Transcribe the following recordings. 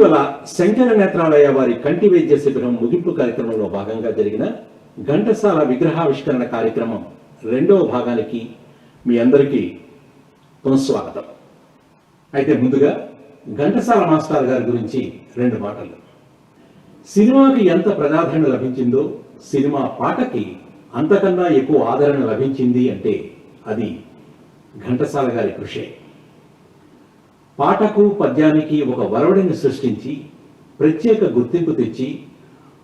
ఇటీవల శంకర నేత్రాలయ వారి కంటి వైద్య శిబిరం ముగింపు కార్యక్రమంలో భాగంగా జరిగిన ఘంటసాల విగ్రహావిష్కరణ కార్యక్రమం 2వ భాగానికి మీ అందరికీ పునఃస్వాగతం. అయితే ముందుగా ఘంటసాల మాస్టర్ గారి గురించి 2 మాటలు. సినిమాకి ఎంత ప్రజాదరణ లభించిందో సినిమా పాటకి అంతకన్నా ఎక్కువ ఆదరణ లభించింది అంటే అది ఘంటసాల గారి కృషే. పాటకు పద్యానికి ఒక వరవడిని సృష్టించి ప్రత్యేక గుర్తింపు తెచ్చి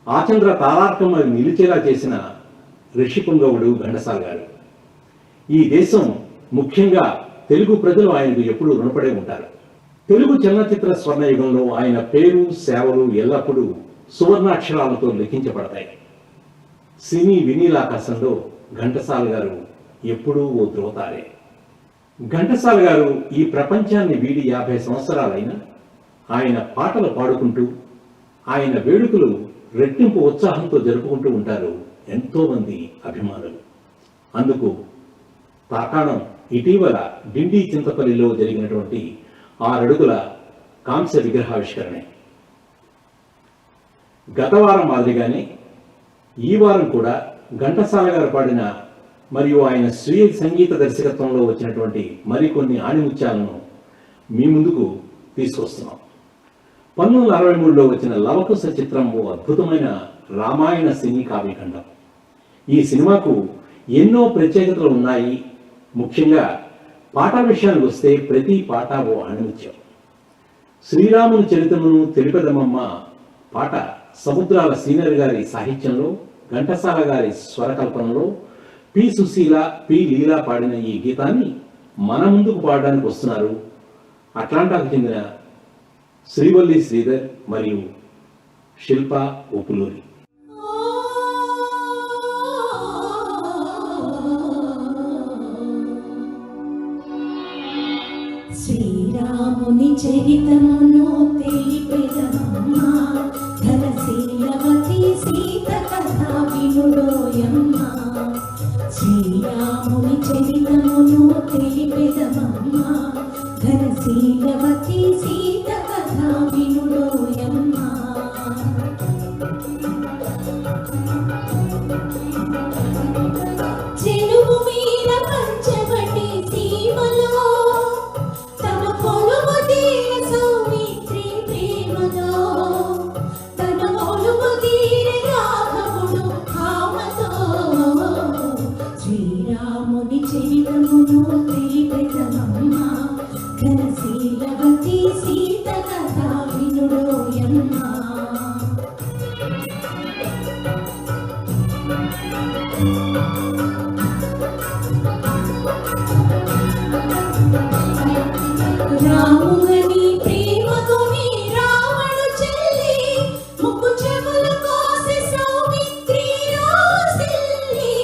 ఆచంద్ర తారార్కం అది నిలిచేలా చేసిన ఋషిపుంగవుడు ఘంటసాల గారు. ఈ దేశం ముఖ్యంగా తెలుగు ప్రజలు ఆయనకు ఎప్పుడూ రుణపడే ఉంటారు. తెలుగు చలనచిత్ర స్వర్ణయుగంలో ఆయన పేరు సేవలు ఎల్లప్పుడూ సువర్ణాక్షరాలతో లిఖించబడతాయి. సినీ వినీలాకాశంలో ఘంటసాల గారు ఎప్పుడూ ఓ ధ్రువతారే. ఘంటసాల గారు ఈ ప్రపంచాన్ని వీడి 50 సంవత్సరాలైనా ఆయన పాటలు పాడుకుంటూ ఆయన వేడుకలు రెట్టింపు ఉత్సాహంతో జరుపుకుంటూ ఉంటారు ఎంతో మంది అభిమానులు. అందుకు తాకాణం ఇటీవల డిండి చింతపల్లిలో జరిగినటువంటి 6 అడుగుల కాంస్య విగ్రహావిష్కరణే. గత వారం మాదిరిగానే ఈ వారం కూడా ఘంటసాల గారు పాడిన మరియు ఆయన స్వీయ సంగీత దర్శకత్వంలో వచ్చినటువంటి మరికొన్ని ఆణిముత్యాలను మీ ముందుకు తీసుకొస్తున్నాం. 1963లో వచ్చిన లవకుశ చిత్రం ఓ అద్భుతమైన రామాయణ సినీ కావ్యఖండం. ఈ సినిమాకు ఎన్నో ప్రత్యేకతలు ఉన్నాయి. ముఖ్యంగా పాట విషయానికి వస్తే ప్రతి పాట ఓ ఆణిముత్యం. శ్రీరాముని చరిత్రను తెలిపెదమమ్మ పాట సముద్రాల సీనియర్ గారి సాహిత్యంలో, ఘంటసాల గారి స్వరకల్పనలో పి సుశీల, పి లీలా పాడిన ఈ గీతాన్ని మన ముందుకు పాడడానికి వస్తున్నారు అట్లాంటాకు చెందిన శ్రీవల్లి శ్రీధర్ మరియు శిల్ప ఉపులూరి. శ్రీరాముని చరితమును తెలిపెదమమ్మా, ధనశీలవతి సీత కథ వినుడోయమ్మా. శ్రీరాముని చరితమును తెలిపెదమమ్మా, ధనశీలవతి సీత కథ వినుడోయమ్మా. చెరువు మీద పంచవటి సీమలో తన కొలువు తీర సౌమిత్రి ప్రేమలో, తన కొలువు తీర రాఘవుడు భామతో. శ్రీరాముని చరితమును తెలిపెదమమ్మా, ఘనశీలవతి సీత కథ వినుడోయమ్మా. రాముని ప్రేమతోని రావణు చెల్లి, ముక్కు చెవుల కోసి సౌమిత్రి రాసిల్లి.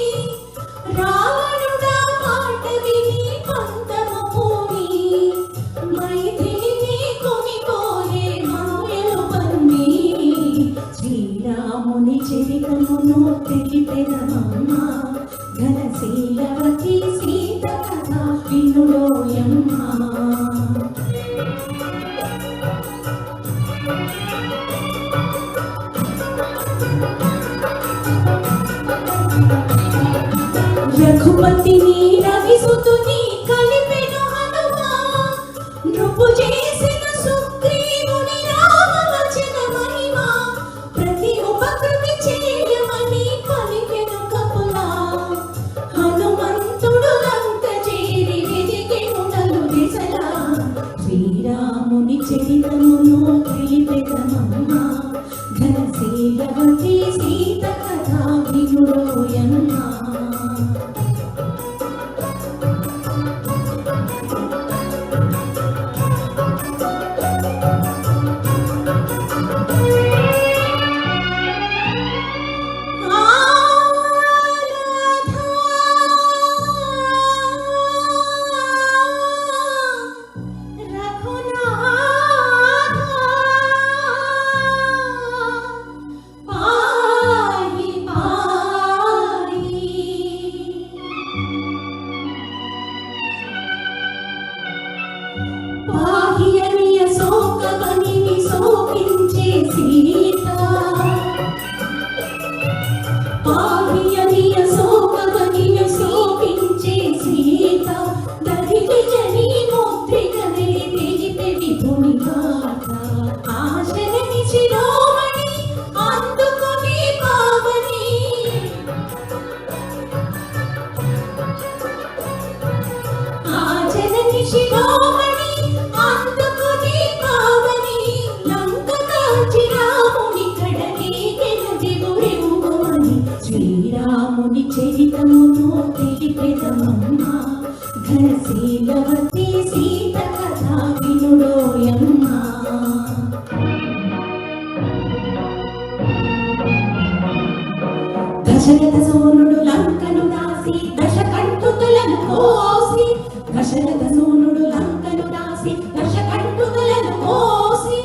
రావణుడా మాట విని పంతము పూని, మైథిలిని కొనిపోయే మాయలు పన్ని. శ్రీరాముని చరితమును తెలిపెదమమ్మా, ఘనశీలవతి సీత కథ వినుడోయమ్మా. రఘుపతిని రవిసుతుని కలిపెను హనుమా, నృపు చేసిన సుగ్రీవుని రామవచన మహిమా. ప్రతి ఉపకృతి చేయమని పలికెను కపులా, హనుమంతుడు లంక చేరి వెదికెను నలు దిశలా. శ్రీరాముని చరితమును తెలిపెదమమ్మా, ఘనశీలవతి సీత కథ వినుడోయమ్మా. పాహియనియ శోకమని శోకి సీత పాహియనియ సోకగనియ సోపించే సీత దరిగి జని ముద్రికనే తెలిపే విభుని మాట ఆశలని శిరోమణి అందుకుని పావని ఆశలని శిరోమణి అందుకుని పావని లంక కాచి రాముని కడలేకెన దిగురెవ్వమని శ్రీరాముని చరితమును తెలిపెదమమ్మ ఘనశీలవతి సీత కథ వినుడోయమ్మ దశరథ సోనుడు లంకను దాసి దశకంఠుతులను కోసి దశరథ సోనుడు లంకను దాసి దశకంఠుతులను కోసి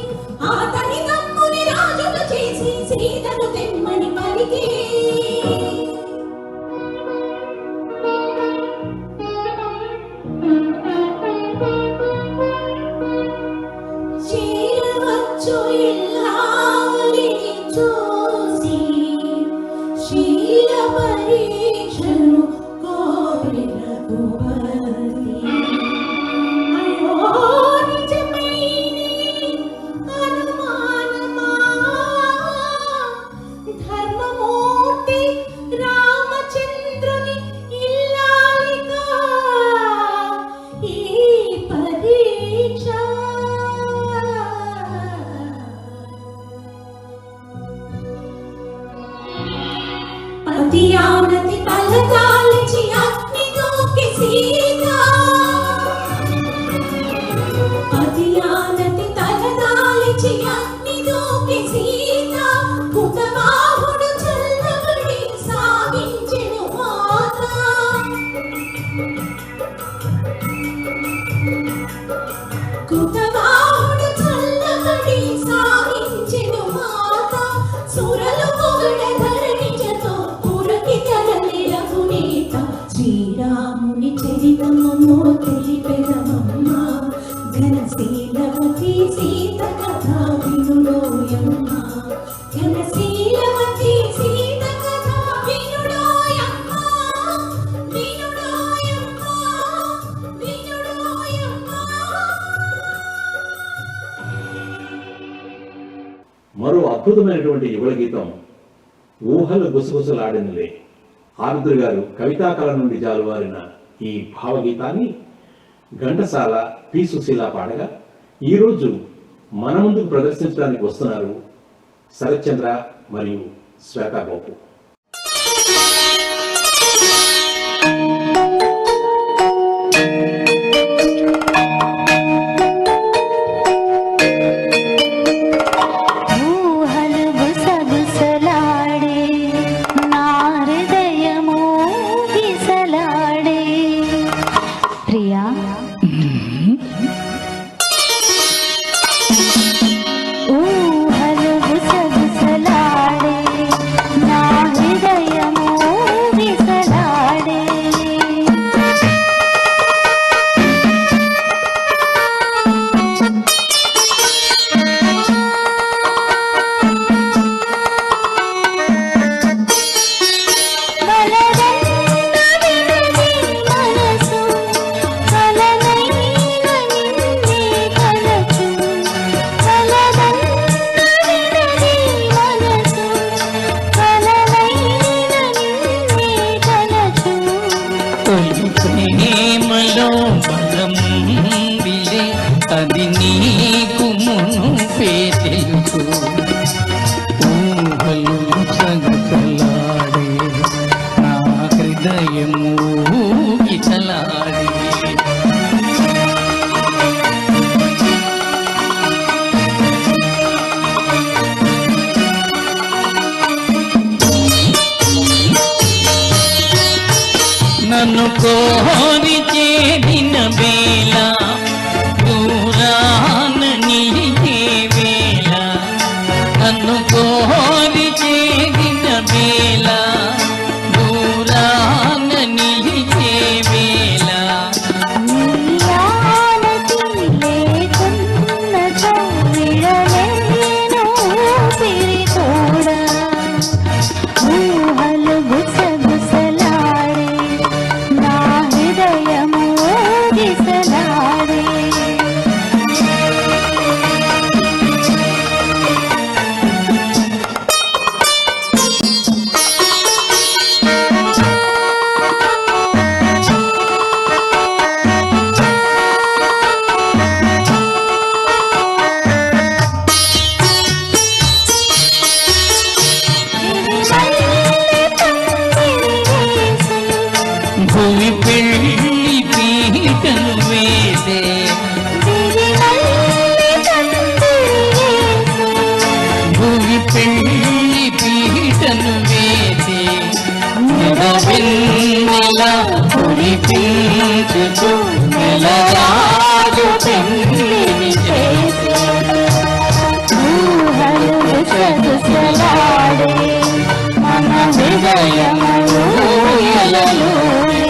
అతని తమ్ముని రాజును చేసి సీతను తెమ్మని పలికి చేరవచ్చు ఇల్లాలిని చూసి శీల పరీక్షను కోరి రఘుపతి అయ్యో నిజమైని అనుమానమా ధర్మమూర్తి రామచంద్రుని ఇల్లాలిగా ఈ పరీక్ష పతియానతి తలకాలిచి అగ్ని దూకి సీత పతియానతి తలకాలిచి అగ్ని దూకి సీత కుతబాహుడు చల్లబడి సాగించెను మాత కుతబాహుడు చల్లబడి సాగించెను మాత సురలు పొగడ ధరణిజతో పురకి తరలి రఘునేత శ్రీరాముని చరితమును తెలిపెదమమ్మ ఘనశీలవతి సీత కథ వినుడోయమ్మ ఘనశీలవతి సీత కథ వినుడోయమ్మ వినుడోయమ్మ వినుడోయమ్మ. మరో అద్భుతమైనటువంటి యుగళ గీతం ఊహలు గుసగుసలాడినలే. ఆరుద్ర గారు కవితా కళ నుండి జాలువారిన ఈ భావగీతాన్ని ఘంటసాల పి సుశీల పాడగా ఈరోజు మన ముందుకు ప్రదర్శించడానికి వస్తున్నారు శరత్చంద్ర మరియు శ్వేతా గోపు. ఊహలు గుసగుసలాడే నా హృదయము గిసలాడే ప్రియా ఊహలు గుసగుసలాడే నా హృదయము గిసలాడే ప్రేమలో బలముందిలే అది నీకు మునుపే తెలుసు ఊహలు సగసలాడే నా హృదయము గిసలాడే నన్ను కోరి చేరిన వేళ దూరాన నిలిచే వేళ నన్ను కోరి చేరిన వేళ దూరాన నిలిచే వేళ నీయానతి లేకున్న కవిళలేను కీర్తించుచు నెలరాజు పెళ్లిని చేసే ఊహలు గుసగుసలాడే మన హృదయము ఊయలలోనే.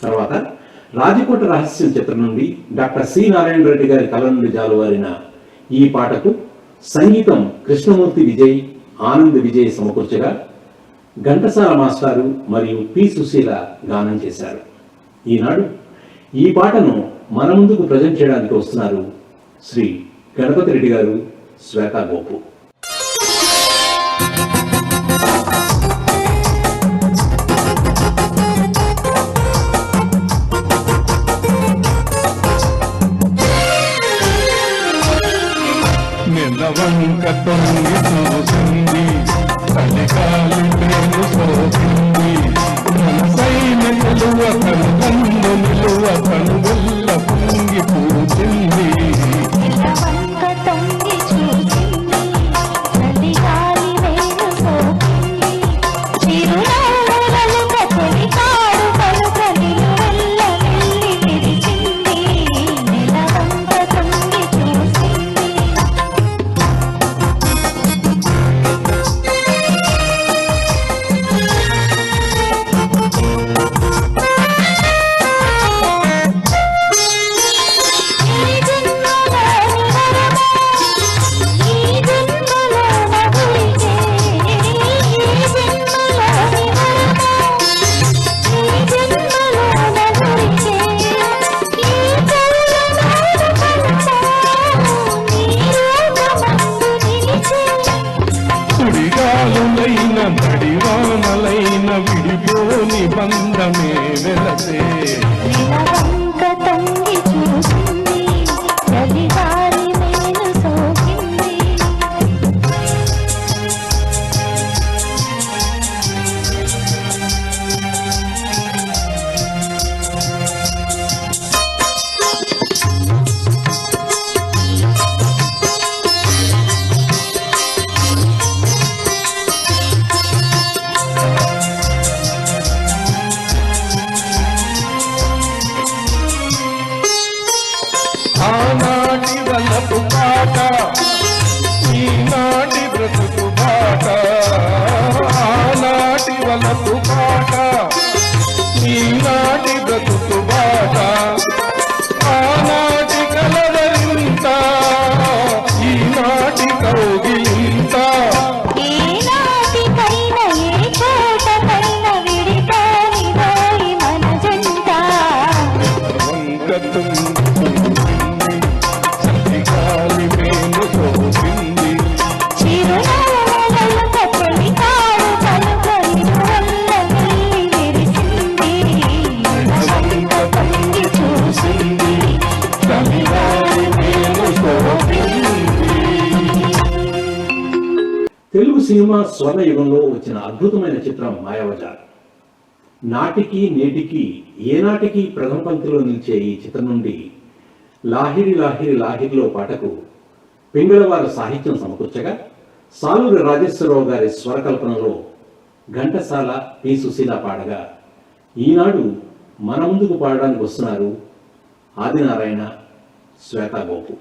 తర్వాత రాజకోట రహస్యం చిత్రం నుండి డాక్టర్ సి నారాయణ రెడ్డి గారి కళ నుండి జాలువారిన ఈ పాటకు సంగీతం కృష్ణమూర్తి విజయ్, ఆనంద్ విజయ్ సమకూర్చగా ఘంటసాల మాస్టారు మరియు పి సుశీల గానం చేశారు. ఈనాడు ఈ పాటను మన ముందుకు ప్రజెంట్ చేయడానికి వస్తున్నారు శ్రీ గణపతి రెడ్డి గారు, శ్వేతా గోపు. నెలవంక తొంగి చూసింది, చలికాలి ప్రేమ సోకింది, మనసైన నిలువ కన్ను నిలువ కనుగొల్ల పొంగి పూచింది. నిలవంక తొంగి చూసింది, చలిగాలి వేలు సోకింది, చిరునవ్వులలుక తొలికాడు పలుక నిలువెల్ల వెళ్ళి విరిచింది. నిలవంక తొంగి చూసింది. సుడిగాలులైన నడివానలైన విడిపోని బంధమే వెలసే. నిలవంక తొంగి చూసింది, చలిగాలి వేలు సోకింది. ఆనాటి వలపు పాట, ఈనాటి బ్రతుకు బాట. ఆనాటి వలపు పాట, ఈనాటి బ్రతుకు బాట. ఆనాటి కలవరింత, ఈనాటి కౌగిలింత. ఏనాటికైనా ఏ చోటకైనా విడిపోని వారి మన జంట. వంక తుంగి చలిగాలి వేలు సోకింది. చిరునవ్వులలుక తొలికాడు పలుక నిలువెల్ల వెళ్ళి విరిసింది. నిలవంక తొంగి చూసింది, చలిగాలి వేలు సోకింది. తెలుగు సినిమా స్వర్ణయుగంలో వచ్చిన అద్భుతమైన చిత్రం మాయాబజార్. నాటికి నేటికి ఏనాటికి ప్రథమ పంక్తిలో నిలిచే ఈ చిత్రం నుండి లాహిరి లాహిరి లాహిరిలో పాటకు పింగళవారు సాహిత్యం సమకూర్చగా సాలూరి రాజేశ్వరరావు గారి స్వరకల్పనలో ఘంటసాల, పి సుశీల పాడగా ఈనాడు మన ముందుకు పాడడానికి వస్తున్నారు ఆదినారాయణ, శ్వేతా గోపు.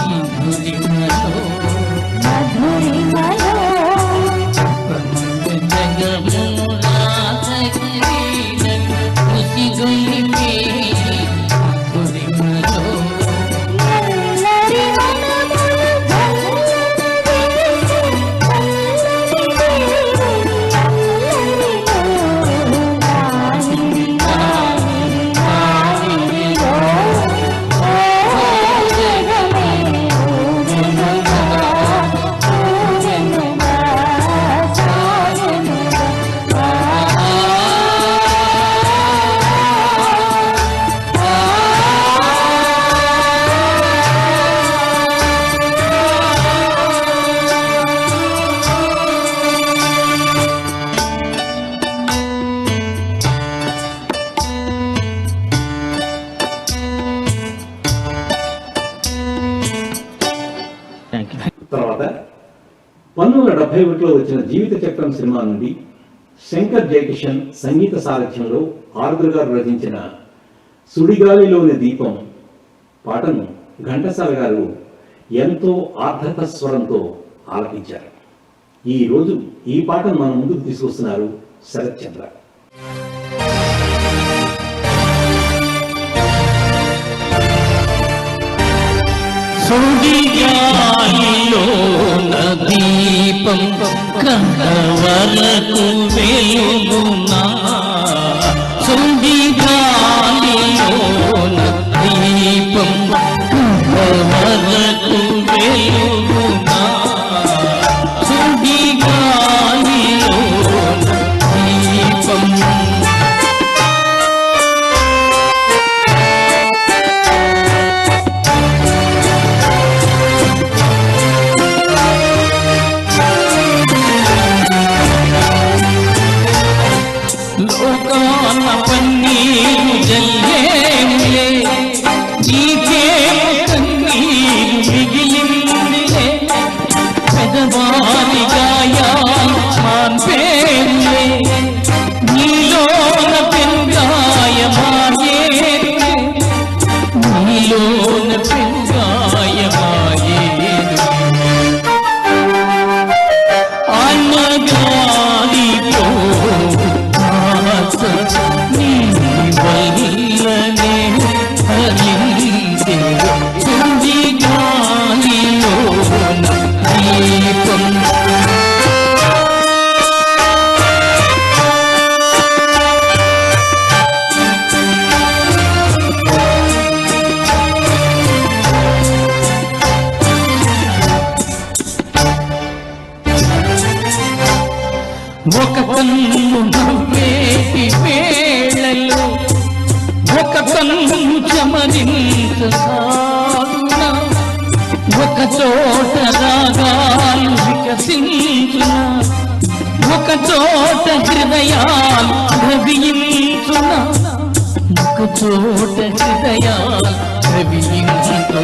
మధురిమలో మధురిమలో ఎల్లరి మనములు తర్వాత 1971లో వచ్చిన జీవిత చక్రం సినిమా నుండి శంకర్ జయకిషన్ సంగీత సారథ్యంలో ఆరుద్ర గారు రచించిన సుడిగాలిలోని దీపం పాటను ఘంటసాల గారు ఎంతో ఆర్ద్రత స్వరంతో ఆలపించారు. ఈ రోజు ఈ పాటను మన ముందుకు తీసుకొస్తున్నారు శరత్ చంద్ర. సుడిగాలిలో దీపం కండవరకు వెలుగునా సుడిగాలిలో దీపం కండవరకు వెలుగునా సుడిగాలిలో దీపం లోకాన పన్నీరు జల్లేములే నీకే కన్నీరు మిగిలిందిలే పెదవారి గాయాలు మాన్పేరులే నీలోన పెంగాయమాయేరులే నీలోన పెంగాయమాయేరులే అన్నగాలిలో నీ వల్లనే హరించే సుడిగాలిలో దీపం ఒక కన్ను నవ్వేటి వేళలో ఒక కన్ను చమరించసాగునా ఒక చోట రాగాలు వికసించునా ఒక చోట హృదయాలు ద్రవించునా ఒక చోట హృదయాలు ద్రవించునా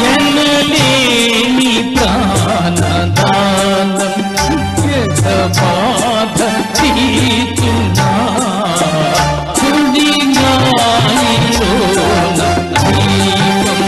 ఎన్నలేని ప్రాణదానం బాధ తీర్చునా సుడిగాలిలో దీపం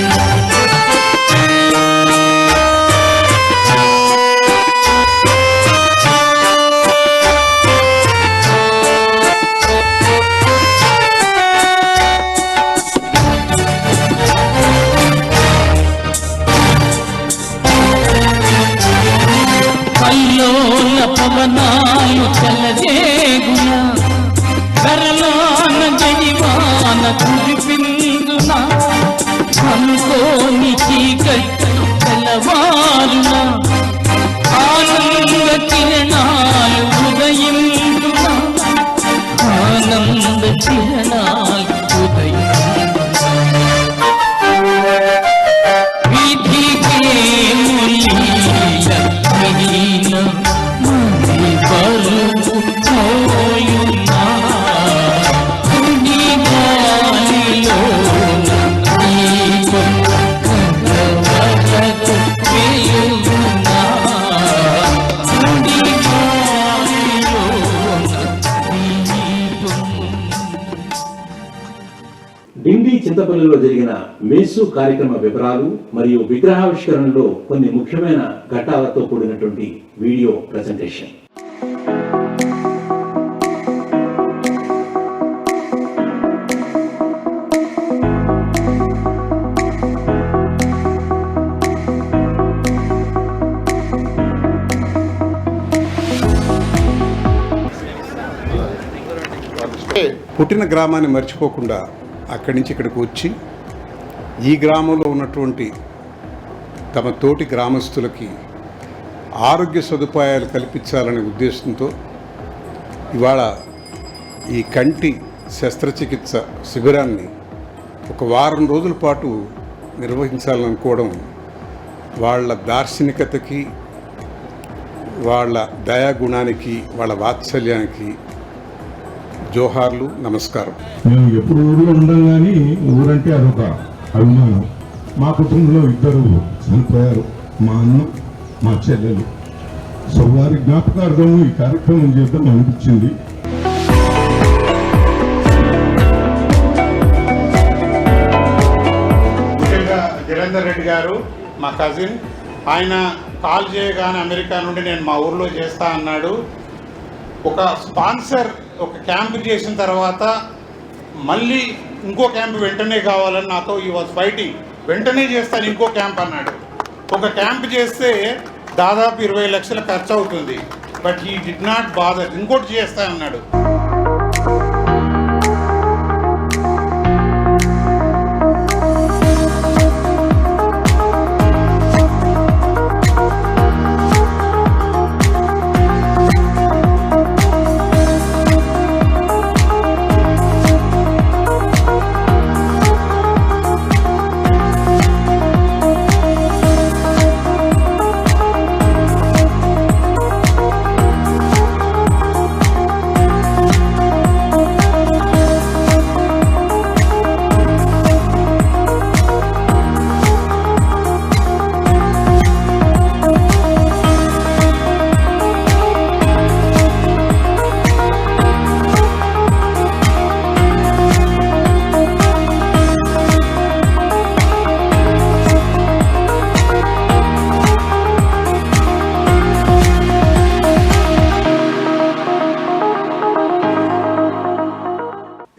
చింతపల్లిలో జరిగిన మేసు కార్యక్రమ వివరాలు మరియు విగ్రహావిష్కరణలో కొన్ని ముఖ్యమైన ఘట్టాలతో కూడినటువంటి వీడియో ప్రజెంటేషన్. పుట్టిన గ్రామాన్ని మర్చిపోకుండా అక్కడి నుంచి ఇక్కడికి వచ్చి ఈ గ్రామంలో ఉన్నటువంటి తమ తోటి గ్రామస్తులకి ఆరోగ్య సదుపాయాలు కల్పించాలనే ఉద్దేశంతో ఇవాళ ఈ కంటి శస్త్రచికిత్స శిబిరాన్ని ఒక వారం రోజుల పాటు నిర్వహించాలనుకోవడం వాళ్ళ దార్శనికతకి, వాళ్ళ దయాగుణానికి, వాళ్ళ వాత్సల్యానికి జోహార్లు, నమస్కారం. మేము ఎప్పుడు ఊరిలో ఉండం కానీ ఊరంటే అదొక అభిమానం. మా కుటుంబంలో 2 చనిపోయారు, మా అన్న, మా చెల్లెలు. సో వారి జ్ఞాపకార్థం ఈ కార్యక్రమం చేద్దాం అనిపించింది. ముఖ్యంగా జిరేందర్ రెడ్డి గారు మా కజిన్, ఆయన కాల్ చేయగానే అమెరికా నుండి నేను మా ఊర్లో చేస్తా అన్నాడు. ఒక స్పాన్సర్ ఒక క్యాంప్ చేసిన తర్వాత మళ్ళీ ఇంకో క్యాంప్ వెంటనే కావాలని నాతో ఈ వాజ్ ఫైటింగ్. వెంటనే చేస్తాను ఇంకో క్యాంప్ అన్నాడు. ఒక క్యాంప్ చేస్తే దాదాపు 20 లక్షల ఖర్చు అవుతుంది. But he did not bother, ఇంకోటి చేస్తా అన్నాడు.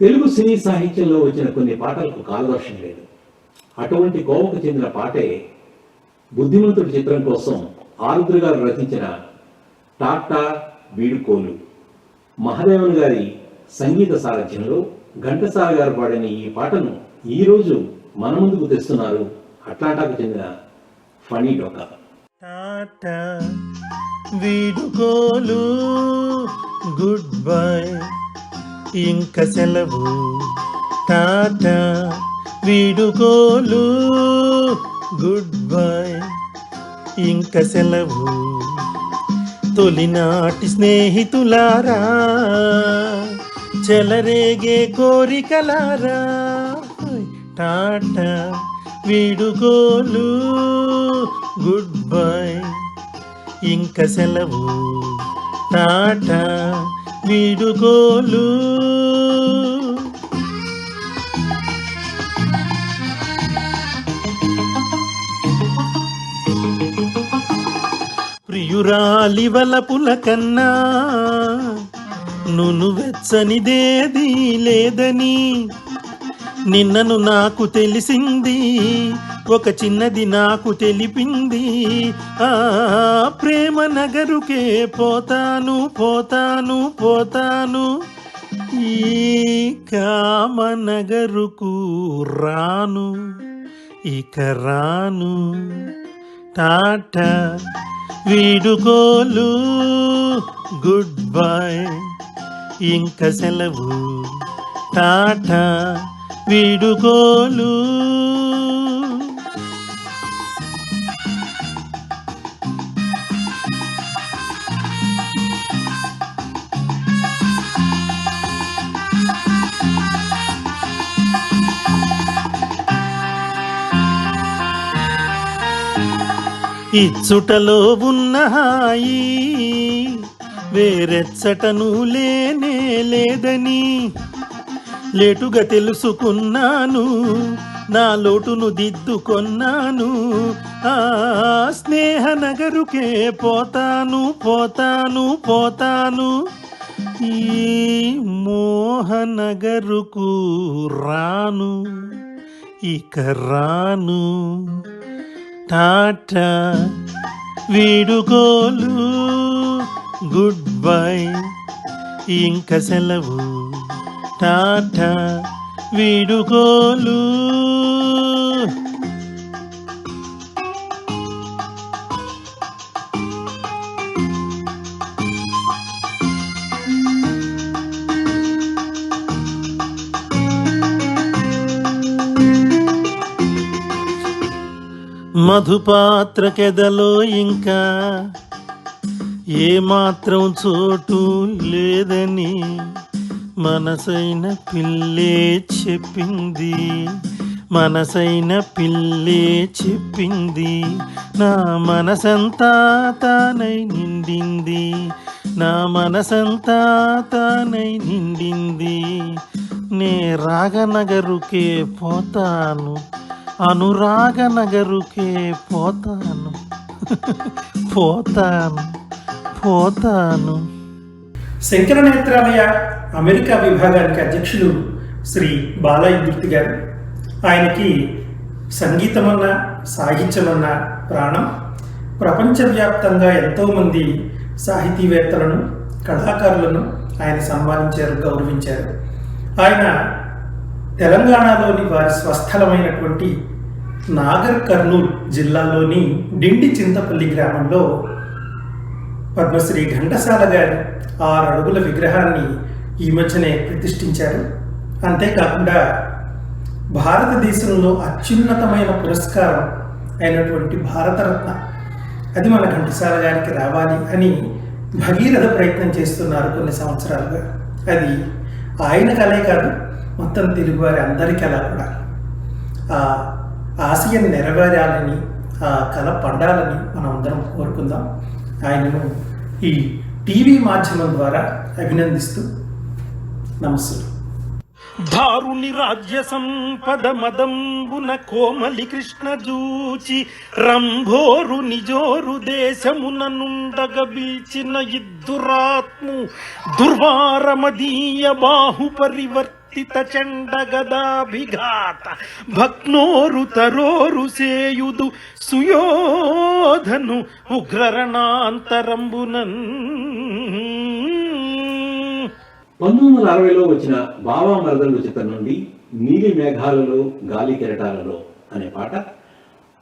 తెలుగు సినీ సాహిత్యంలో వచ్చిన కొన్ని పాటలకు కాలవర్షం లేదు. అటువంటి కోవకు చెందిన పాటే బుద్ధిమంతుడి చిత్రం కోసం ఆరుద్ర గారు రచించిన టాటా వీడుకోలు. మహాదేవన్ గారి సంగీత సారథ్యంలో ఘంటసాల గారు పాడిన ఈ పాటను ఈరోజు మన ముందుకు తెస్తున్నారు అట్లాంటాకు చెందిన ఫనీ డోకా. టాటా వీడుకోలు, గుడ్ బై, ఇంక సెలవు. టాటా వీడుకోలు, గుడ్ బై, ఇంక సెలవు. తొలినాటి స్నేహితులారా, చెలరేగే కోరికలారా. టాటా వీడుకోలు, గుడ్ బై, ఇంక సెలవు. టాటా వీడుకోలు. ప్రియురాలి వలపుల కన్నా నును వెచ్చనిదేది లేదని నిన్నను నాకు తెలిసింది, ఒక చిన్నది నాకు తెలిపింది. ఆ ప్రేమ నగరుకే పోతాను పోతాను పోతాను, ఈ కామ నగరుకు రాను, ఇక రాను. టాటా వీడుకోలు, గుడ్ బై, ఇంక సెలవు. టాటా వీడుకోలు. ఇచ్చుటలో ఉన్న హాయి వేరెచ్చటను లేనే లేదని లేటుగా తెలుసుకున్నాను, నా లోటును దిద్దుకొన్నాను. ఆ స్నేహనగరుకే పోతాను పోతాను పోతాను, ఈ మోహనగరుకు రాను ఇక రాను. టాటా వీడుకోలు, గుడ్ బై ఇంక సెలవు. టాటా వీడుకోలు. మధుపాత్రకెదలో ఇంకా ఏమాత్రం చోటు లేదని మనసైన పిల్లే చెప్పింది, మనసైన పిల్లే చెప్పింది. నా మనసంతా తానై నిండింది, నా మనసంతా తానై నిండింది. నే రాగనగరుకే పోతాను, అనురాగనగరుకే పోతాను పోతాను పోతాను. శంకరనేత్రాలయ అమెరికా విభాగానికి అధ్యక్షులు శ్రీ బాలయ్య మూర్తి గారు. ఆయనకి సంగీతమన్నా సాహిత్యమన్నా ప్రాణం. ప్రపంచవ్యాప్తంగా ఎంతోమంది సాహితీవేత్తలను కళాకారులను ఆయన సన్మానించారు, గౌరవించారు. ఆయన తెలంగాణలోని వారి స్వస్థలమైనటువంటి నాగర్ కర్నూల్ జిల్లాలోని డిండి చింతపల్లి గ్రామంలో పద్మశ్రీ ఘంటసాల గారి 6 అడుగుల విగ్రహాన్ని ఈ మధ్యనే ప్రతిష్ఠించారు. అంతేకాకుండా భారతదేశంలో అత్యున్నతమైన పురస్కారం అయినటువంటి భారతరత్న, అది మన ఘంటసాల గారికి రావాలి అని భగీరథ ప్రయత్నం చేస్తున్నారు కొన్ని సంవత్సరాలుగా. అది ఆయన కలే కాదు, మొత్తం తెలుగువారి అందరి కళ కూడా. ఆ ఆశయం నెరవేరాలని, ఆ కళ పండాలని మనం అందరం కోరుకుందాం. ఆయనను ఈ టీవీ మాధ్యమం ద్వారా అభినందిస్తూ నమస్సులు. దారుని రాజ్య సంపద మదంబున కోమలి కృష్ణ జూచి, రంభోరు నిజోరు దేశమున నుండగ బీచిన ఇద్దురాత్ము, దుర్వారమదీయ బాహు పరివర్తిత చండగదాభిఘాత, భగ్నోరు తరోరు సేయుదు సుయోధను ఉగ్రరణాంతరంబునన్. 1960లో వచ్చిన బావా మరదళ్ళు చిత్రం నుండి నీలి మేఘాలలో గాలి కెరటాలలో అనే పాట,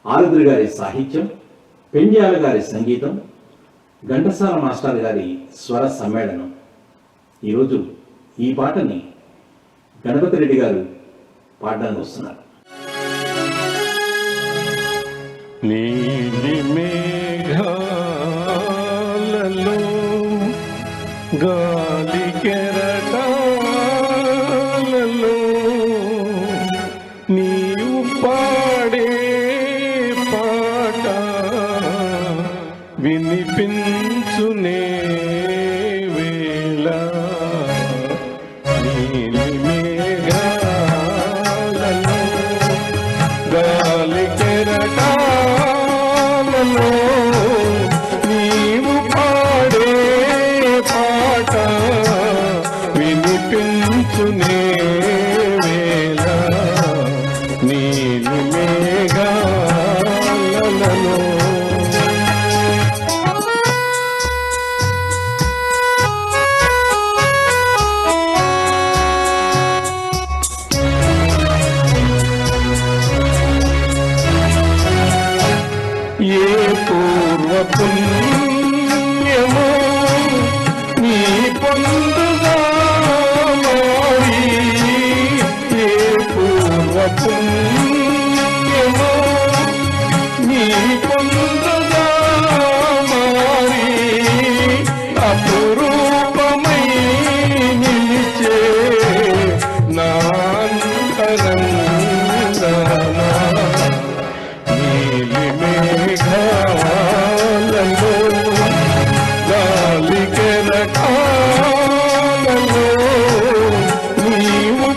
ఆరుద్రి గారి సాహిత్యం, పెండ్యాల గారి సంగీతం, ఘంటసాల మాస్టర్ గారి స్వర సమ్మేళనం. ఈరోజు ఈ పాటని గణపతి రెడ్డి గారు పాడడానికి వస్తున్నారు. నీలి మేఘాలలో గాలి కెరటాలలో నీవు పాడే పాట వినిపించునే వేళ. నీలి మేఘాలలో గాలి కెరటాలలో నీవు పాడే పాట వినిపించునే వేళ. నీలి మేఘాలలో ఏ పూర్వ పుణ్యమో నీ పొందుగా మారి, ఏ పూర్వ పుణ్యమో నీ పొందుగా మారి, అపురూపమై నిలిచే నా అంతరంగనా. నీలి మేఘాలలో గాలి కెరటాలలో నీవు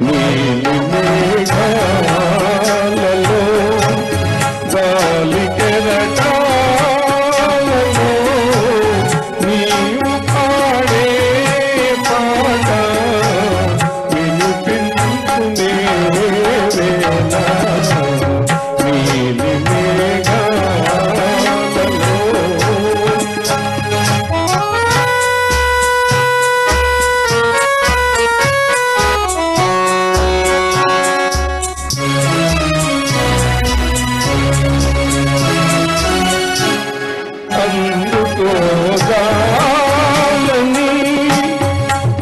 నీలి మేఘాలలో గాలి కెరటాలలో నీవు పాడే పాట వినిపించునే వేళ నీలి మేఘాలలో అందుకోగాలని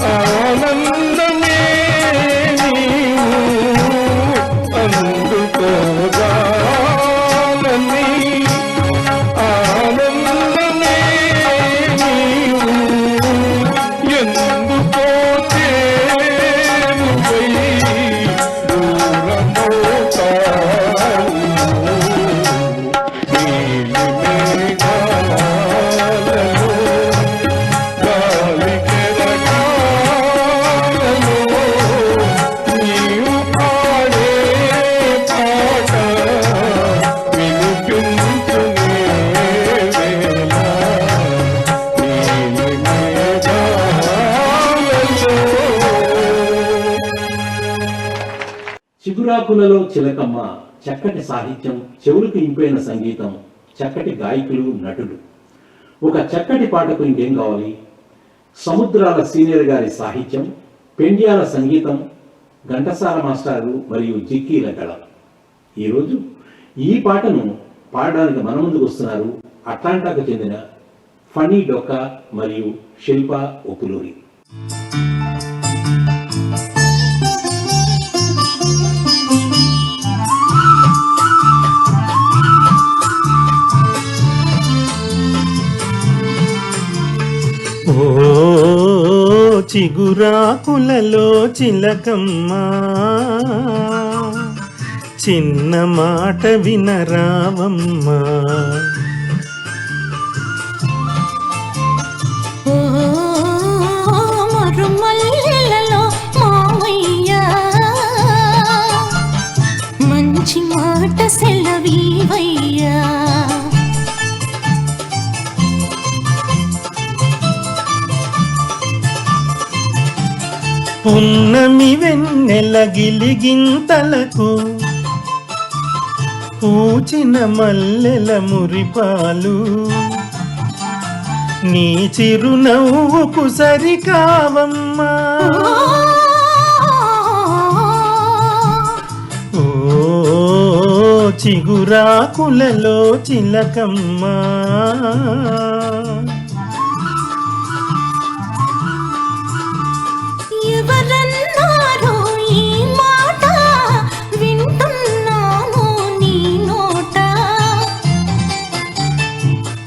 ఆనందమే నీవు అందుకోగాలని ఆనందమే నీవు ఎందుకో చేరువై దూరమవుతావు నీలి మేఘాలలో గాలి కెరటాలలో నీవు పాడే పాట వినిపించునే వేళ నీలి మేఘాలలో చిగురాకులలో చిలకమ్మ చక్కటి సాహిత్యం, చెవులకు ఇంపైన సంగీతం, చక్కటి గాయకులు, నటులు. ఒక చక్కటి పాటకు ఇంకేం కావాలి? సముద్రాల సీనియర్ గారి సాహిత్యం, పెండ్యాల సంగీతం, ఘంటసాల మాస్టారు మరియు జిక్కీల గళ. ఈరోజు ఈ పాటను పాడడానికి మన ముందుకు వస్తున్నారు అట్లాంటాకు చెందిన ఫనీ డొక్కా మరియు శిల్ప ఒప్పులూరి. ఓ చిగురాకులలో చిలకమ్మ, చిన్న మాట వినరావమ్మా. ఓ మరుమల్లెలలో మావయ్య, మంచి మాట సెలవీవయ్యా. పున్నమి వెన్నెల గిలిగింతలకు పూచిన మల్లెల మురిపాలు, నీ చిరునవ్వుకు సరికావమ్మా. ఓ చిగురాకులలో చిలకమ్మ, ఎవరన్నారో ఈ మాట, వింటున్నాను నీ నోట,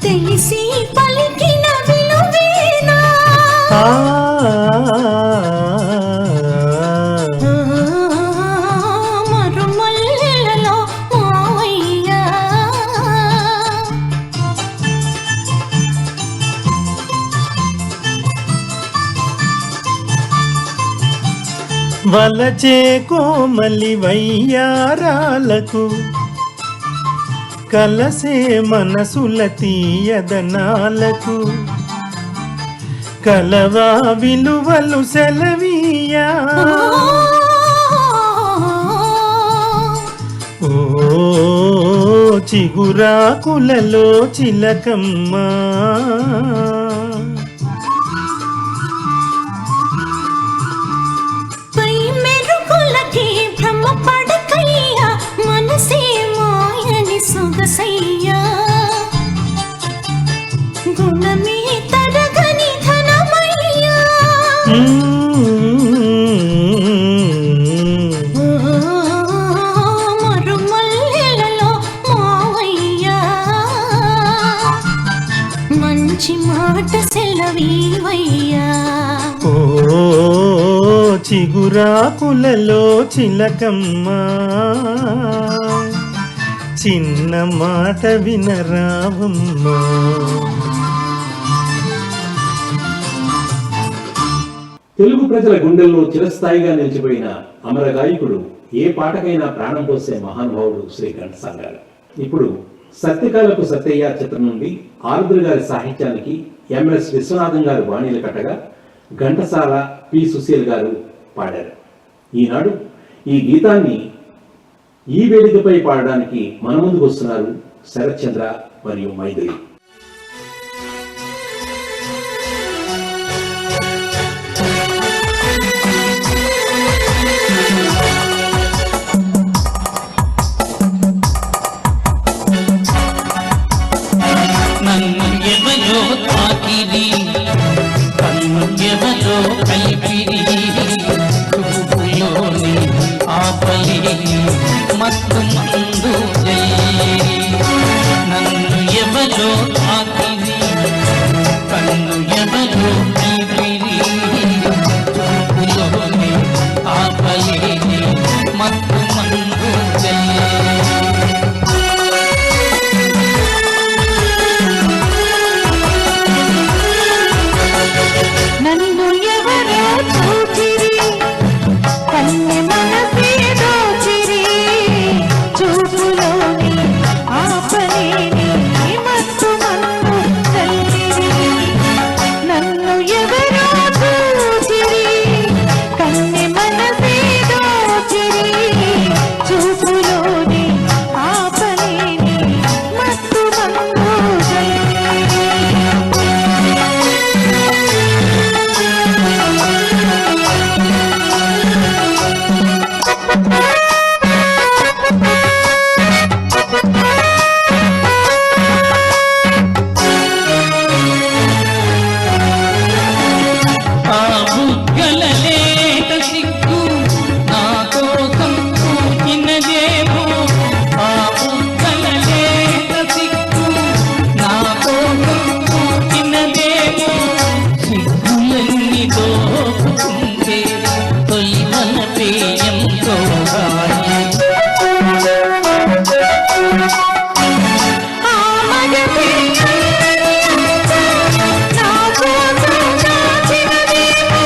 తెలిసి పలికిన విలువేనా. మరుమల్లెలలో మావయ్య, వలచే కోమలి వయ్యారాలకు, కలసే మనసుల తీయదనాలకు, కలవా విలువలు సెలవీయా. ఓ చిగురాకులలో చిలకమ్మ, పై మెరుగులకి భ్రమపడకయ్యా, మనసే మాయని సొగసయ్యా. గుణమే తరగని ధనమయ్యా. ఓ మరుమల్లెలలో మావయ్య, మంచి మాట సెలవీవయ్యా. ఓ చిగురాకులలో చిలకమ్మ, చిన్న మాట వినరావమ్మా. తెలుగు ప్రజల గుండెల్లో చిరస్థాయిగా నిలిచిపోయిన అమర గాయకుడు, ఏ పాటకైనా ప్రాణం పోసే మహానుభావుడు శ్రీ ఘంటసాల గారు. ఇప్పుడు సత్యకాలపు సత్యయ్య చిత్రం నుండి ఆరుద్ర గారి సాహిత్యానికి ఎంఎస్ విశ్వనాథం గారు బాణీలు కట్టగా ఘంటసాల, పి సుశీల్ గారు పాడారు. ఈనాడు ఈ గీతాన్ని ఈ వేదికపై పాడడానికి మన ముందుకు వస్తున్నారు శరత్చంద్ర మరియు మైథిలి. నన్ను ఎవరో తాకిరి, కన్ను ఎవరో కలిపిరి, చూపులోని ఆపలేని మత్తు మందు జల్లిరి. నన్ను ఎవరో తాకిరి, కన్ను ఎవరో కలిపిరి, చూపులోని ఆపలేని మత్తు మందు జల్లిరి. నన్ను ఎవరో చూచిరి, కన్నె మనసే దోచిరి, చూపులోని ఆపలేని మత్తు మందు చల్లిరి. నన్ను ఎవరో చూచిరి, కన్నె మనసే దోచిరి, చూపులోని ఆపలేని మత్తు మందు చల్లిరి. ఆ బుగ్గల లేత సిగ్గు నా కోసం పూచినదేమో, ఆ బుగ్గల లేత సిగ్గు నా కోసం పూచినదేమో, సిగ్గులన్నీ దోపుకుంటే తొలి మనపే ఎంతో హాయి. ఆ మగధి నా కోసం దాచినదేమో,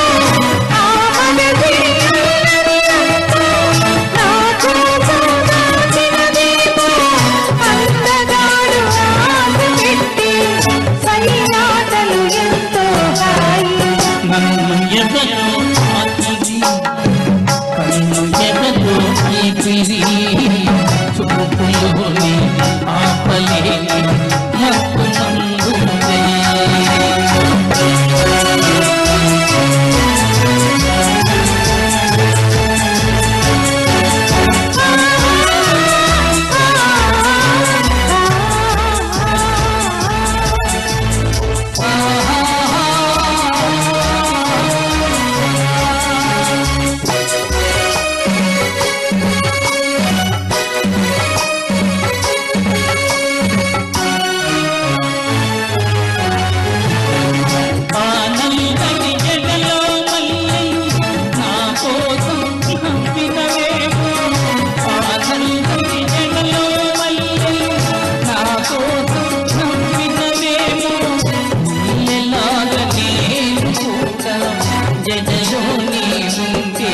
ఆ మగధి నా కోసం దాచినదేమో, అందగాడు ఆశ పెట్టి సయ్యాటలు ఎంతో హాయి. నన్ను ఎవరో తాకిరి, కన్ను ఎవరో కలిపిరి, చూపులోని ఆపలేని మత్తు మందు జల్లిరి. ఆనందని జగలో మల్లెలు నా కోసం పంపినవేమో, ఆనందని జగలో మల్లెలు నా కోసం పంపినవేమో, నీలాగా నేను కూడా జగలో నీ ఉంటే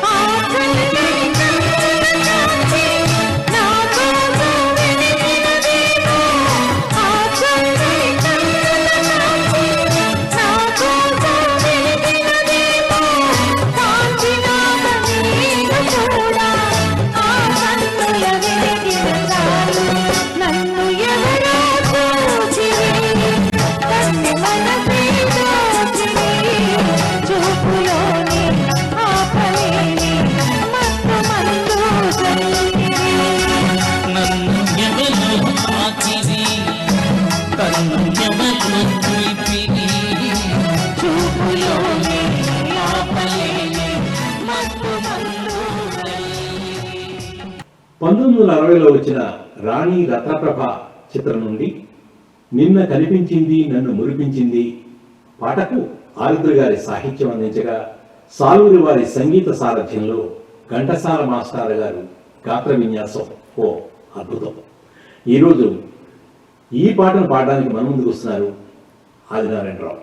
ఆ కన్నే కన్నులకి నా కోసం వెలిగినదేమో, ఆ కన్నే కన్నులకి నా కోసం వెలిగినదేమో, కాంచినాక నేను కూడా ఆ కన్నుల వెలిగిన చాలు. నన్ను ఎవరో చూచిరి, కన్నె మనసే దోచిరి, చూపులోని ఆపలేని మత్తు మందు చల్లిరి. నన్ను ఎవరో తాకిరి, కన్ను ఎవరో కలిపిరి, చూపులోని ఆపలేని మత్తు మందు జల్లిరి. 1960లో వచ్చిన రాణి రత్నప్రభ చిత్రం నుండి నిన్న కనిపించింది నన్ను మురిపించింది పాటకు ఆరుద్ర గారి సాహిత్యం అందించగా సాలూరి వారి సంగీత సారథ్యంలో ఘంటసాల మాస్టర్ గారు గాత్ర విన్యాసం ఓ అద్భుతం. ఈరోజు ఈ పాటను పాడడానికి మన ముందుకు వస్తున్నారు ఆదినారాయణరావు.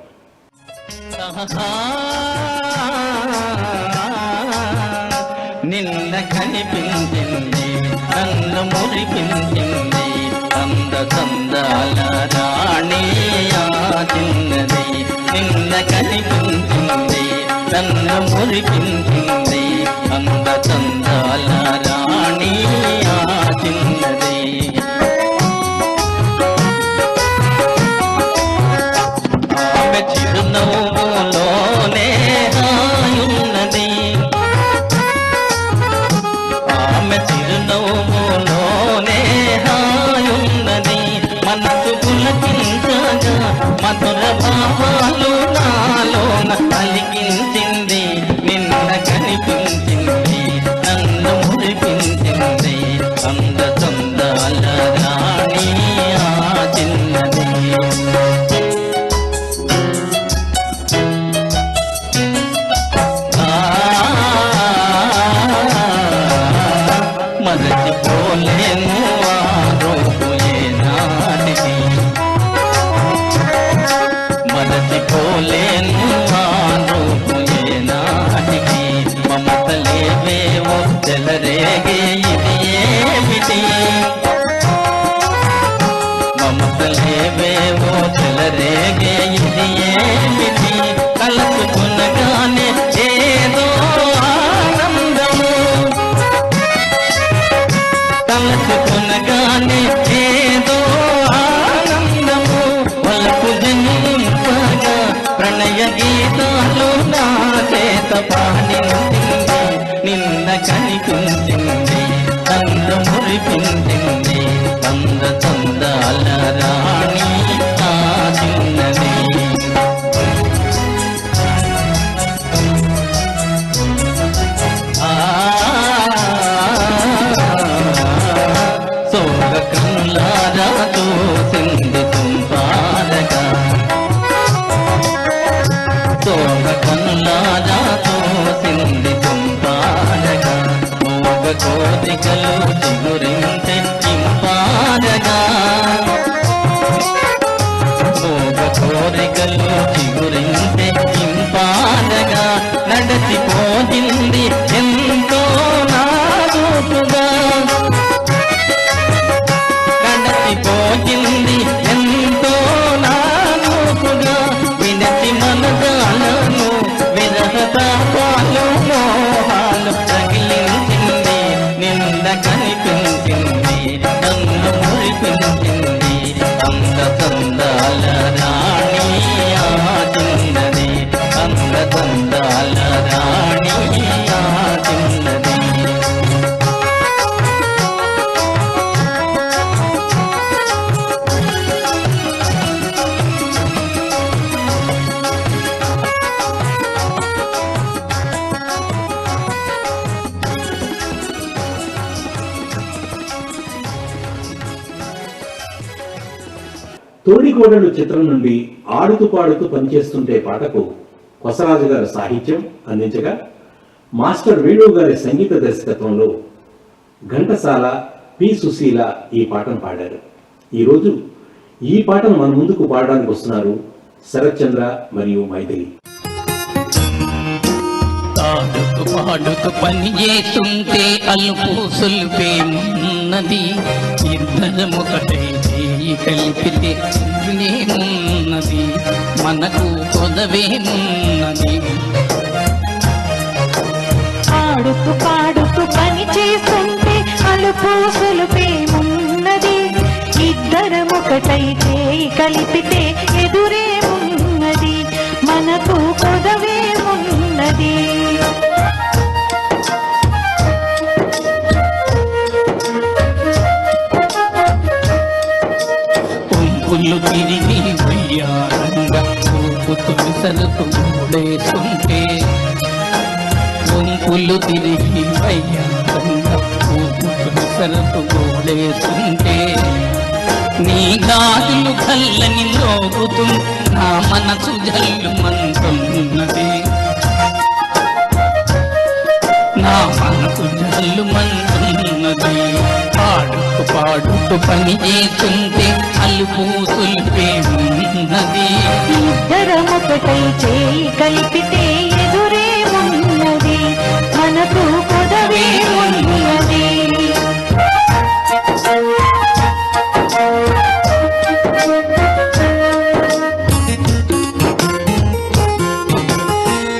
నిన్న కనిపించింది నన్ను మురిపించింది అంద చందాల రాణి ఆ చిన్నది. నిన్న కనిపించింది నన్ను మురిపించింది అంద చందాల రాణి ఆ చిన్నది. ఆమె చిరునవ్వులోనే హాయున్నది. ఆమె చిరునవ్వులోనే హాయున్నది. మనసు పులకించగా మధుర భావాలు నాలోన పలికించింది. నిన్న కనిపించింది నన్ను మురిపించింది అంద చందాల రాణి ఆ చిన్నది. మరచిపోలేను ఆ రోజు ఏనాటికి. మరచిపోలేను ఆ రోజు ఏనాటికి. మమతలేవేవో చెలరేగే ఇది ఏమిటి. మమతలేవేవో చెలరేగే ఇది ఏమిటి. కలుసుకునగానే ఏదో ఆనందము. తలచుకునగానే ఏదో ఆనందము. వలకు జనింపగా ప్రణయ గీతాలు నా చేత పాడించింది. నిన్న కనిపించింది నన్ను మురిపించింది అంద చందాల రాణి ఆ చిన్నది. సోగ కనులారా చూసింది తుంపారగా. సోగ కనులారా చూసింది తుంపారగా. మోగ కోరికలు చిగురించే ఇంపారగా. మోగ కోరికలు చిగురించే ఇంపారగా. నడచిపోయింది ఎంతో నాజూకుగా. నడచిపోయింది ఎంతో నాజూకుగా. వినతి మనగాలను విరహ తాపాలు మోహాలు తగిలించింది. నిన్న కనిపించింది నన్ను మురిపించింది అంద చందాల రాణి ఆ చిన్నది. అంద చందాల రాణి ఆ చిన్నది. తోడికోడలు చిత్రం నుండి ఆడుతూ పాడుతూ పనిచేస్తుంటే పాటకు కొసరాజు గారి సాహిత్యం అందించగా మాస్టర్ వేణు గారి సంగీత దర్శకత్వంలో ఘంటసాల పి సుశీల ఈ పాటను పాడారు. ఈరోజు ఈ పాటను మన ముందుకు పాడడానికి వస్తున్నారు శరత్చంద్ర మరియు మైథిలి. ఆడుతూ పాడుతూ పని చేస్తుంటే అలుపు సులుపేమున్నది. ఇద్దరం ఒకటే చేయి కలిపితే ఉన్నది. మనకు కొదవేమున్నది. ఆడుతూ పాడుతూ పని చేస్తుంటే అలుపు సులుపేమున్నది. ఇద్దరం ఒకటై చేయి కలిపితే ఎదురేమున్నది. మనకు కొదవేమున్నది. కొంపులు తిరిగి వయ్యారంగా ఊపుతూ విసరుతూ మూడేస్తుంటే. కొంపులు తిరిగి వయ్యారంగా ఊపుతూ విసరుతూ మూడేస్తుంటే. నీ గాజులు కళ్ళని లోగుతూ నా మనసు జల్లు మంటున్నది. నా మనసు జల్లు మంటున్నది. పాడుతూ పాడుతూ పని చేస్తుంటే అలుపు సులుపే ఉన్నది. ఇద్దరమొకటై చేయి కలిపితే ఎదురే ఉన్నది, మనకు కొదవే ఉన్నది.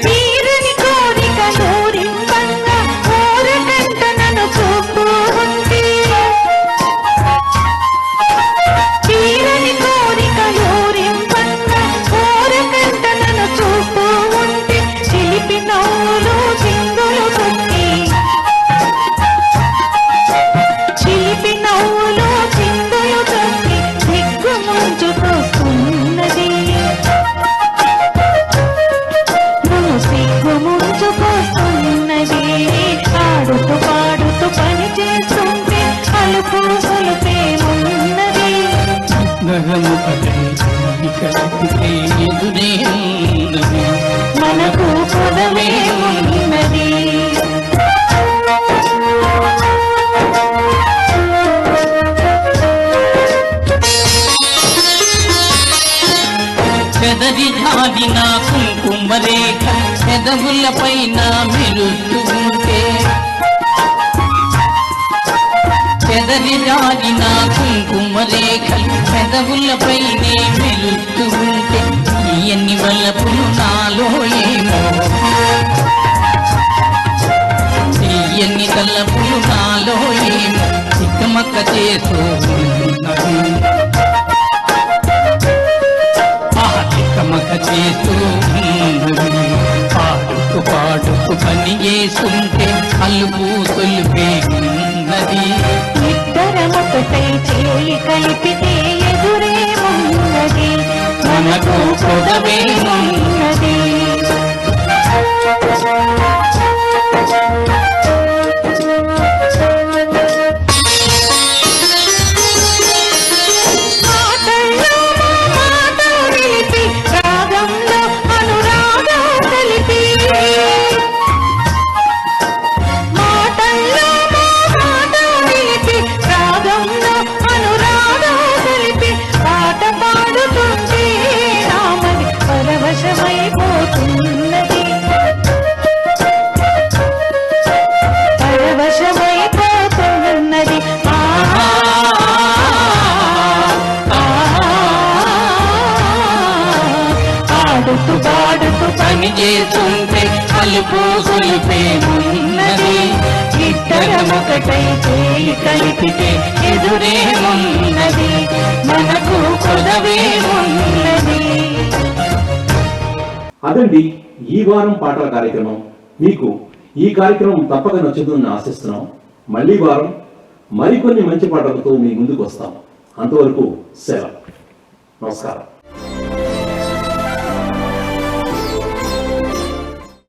తీరని కోరిక నూరింపంగా ఊరకంట నన్ను చూస్తూ ఉంది. తీరని కోరిక నూరింపంగా ఊరకంట నన్ను చూస్తూ ఉంటే చిలిపి నవ్వులు చిందులు తొక్కి, చిలిపి నవ్వులు చిందులు తొక్కి సిగ్గు ముంచుకొస్తున్నది, నన్ను సిగ్గు ముంచుకొస్తున్నది. ఆడుతూ పాడుతూ పని చేస్తుంటే అలుపు సులుపే ఉన్నది. గగముపై కలిపితే ఎదురే ఉన్నది. మనకు కొదవే ఉన్నది. చెదరి జాడిన కుంకుమ రేఖ పెదవులపైన మెరుస్తూ ఉంటే, చెదరి జాడిన కుంకుమ రేఖ పెదవులపైనే మెరుస్తూ ఉంటే ఎన్ని వలపులు నాలో ఏమో, ఎన్ని తలపులు నాలో ఏమో తిక్కమక్క చేస్తూ ఉన్నది. తిక్కమక్క చేస్తూ ఉన్నది. పాడుతూ పాడుతూ పని చేస్తుంటే అలుపు సులుపే ఉన్నది. ఇద్దరమొకటై చేయి కలిపితే ఎదురే ఉన్నది, మనకు కొదవే ఉన్నది. మాటల్లో మాటలు నిలిపి, రాగంలో అనురాగం కలిపి, మాటల్లో మాటలు నిలిపి, రాగంలో అనురాగం కలిపి పాట పాడుతుంటే రామది పరవశమైపోతున్నది, పరవశమైపోతున్నది. ఆడుతూ పాడుతూ పని చేస్తుంటే అలుపు సులుపే ఉన్నది. ఇద్దరమొకటై చేయి కలిపితే ఎదురే ఉన్నది, మనకు కొదవే ఉన్నది. అదండి ఈ వారం పాటల కార్యక్రమం. మీకు ఈ కార్యక్రమం తప్పక నచ్చుతుందని ఆశిస్తున్నాం. మళ్ళీ వారం మరికొన్ని మంచి పాటలతో మీ ముందుకు వస్తాం. అంతవరకు సెలవు. నమస్కారం.